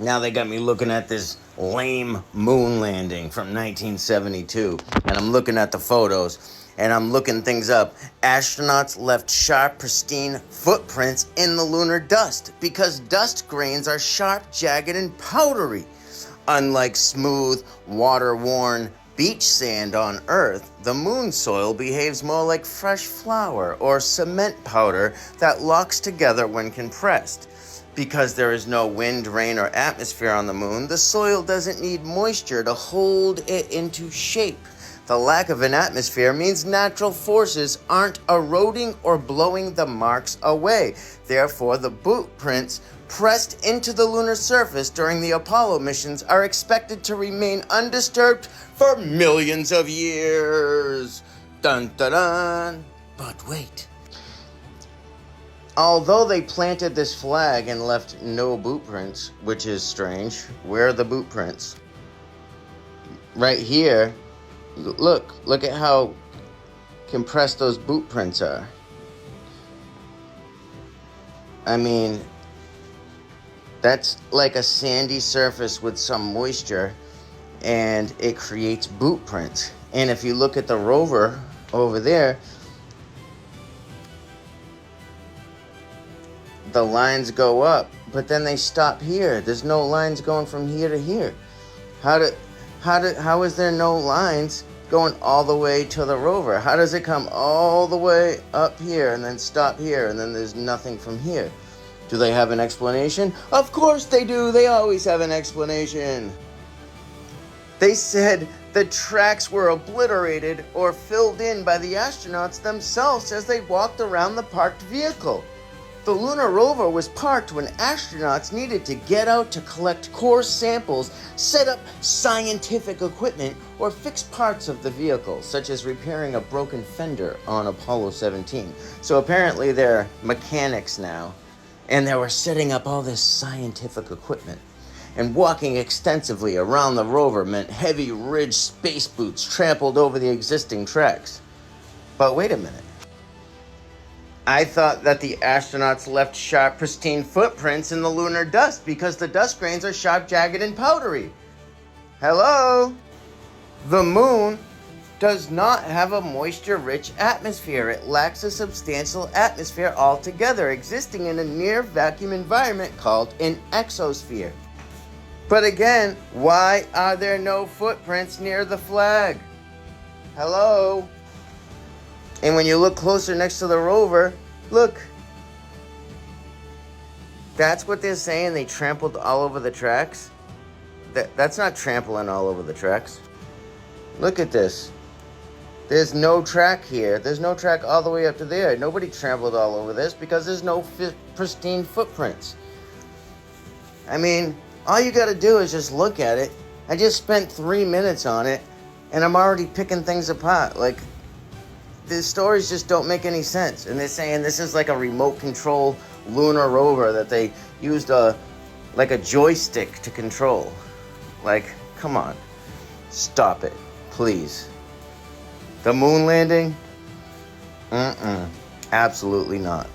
Now they got me looking at this lame moon landing from 1972. And I'm looking at the photos and I'm looking things up. Astronauts left sharp, pristine footprints in the lunar dust because dust grains are sharp, jagged, and powdery. Unlike smooth, water-worn beach sand on Earth, the moon soil behaves more like fresh flour or cement powder that locks together when compressed. Because there is no wind, rain, or atmosphere on the moon, the soil doesn't need moisture to hold it into shape. The lack of an atmosphere means natural forces aren't eroding or blowing the marks away. Therefore, the boot prints pressed into the lunar surface during the Apollo missions are expected to remain undisturbed for millions of years. Dun dun dun. But wait. Although they planted this flag and left no boot prints, which is strange, where are the boot prints? Right here, look at how compressed those boot prints are. I mean, that's like a sandy surface with some moisture, and it creates boot prints. And if you look at the rover over there, the lines go up, but then they stop here. There's no lines going from here to here. How is there no lines going all the way to the rover? How does it come all the way up here and then stop here and then there's nothing from here? Do they have an explanation? Of course they do. They always have an explanation. They said the tracks were obliterated or filled in by the astronauts themselves as they walked around the parked vehicle. The lunar rover was parked when astronauts needed to get out to collect core samples, set up scientific equipment, or fix parts of the vehicle, such as repairing a broken fender on Apollo 17. So apparently they're mechanics now, and they were setting up all this scientific equipment. And walking extensively around the rover meant heavy ridged space boots trampled over the existing tracks. But wait a minute. I thought that the astronauts left sharp, pristine footprints in the lunar dust because the dust grains are sharp, jagged, and powdery. Hello? The moon does not have a moisture-rich atmosphere. It lacks a substantial atmosphere altogether, existing in a near-vacuum environment called an exosphere. But again, why are there no footprints near the flag? Hello? And when you look closer next to the rover, look. That's what they're saying, they trampled all over the tracks? That's not trampling all over the tracks. Look at this. There's no track here. There's no track all the way up to there. Nobody trampled all over this because there's no pristine footprints. I mean, all you gotta do is just look at it. I just spent 3 minutes on it, and I'm already picking things apart. Like, the stories just don't make any sense. And they're saying this is like a remote control lunar rover that they used like a joystick to control. Like, come on. Stop it, please. The moon landing? Absolutely not.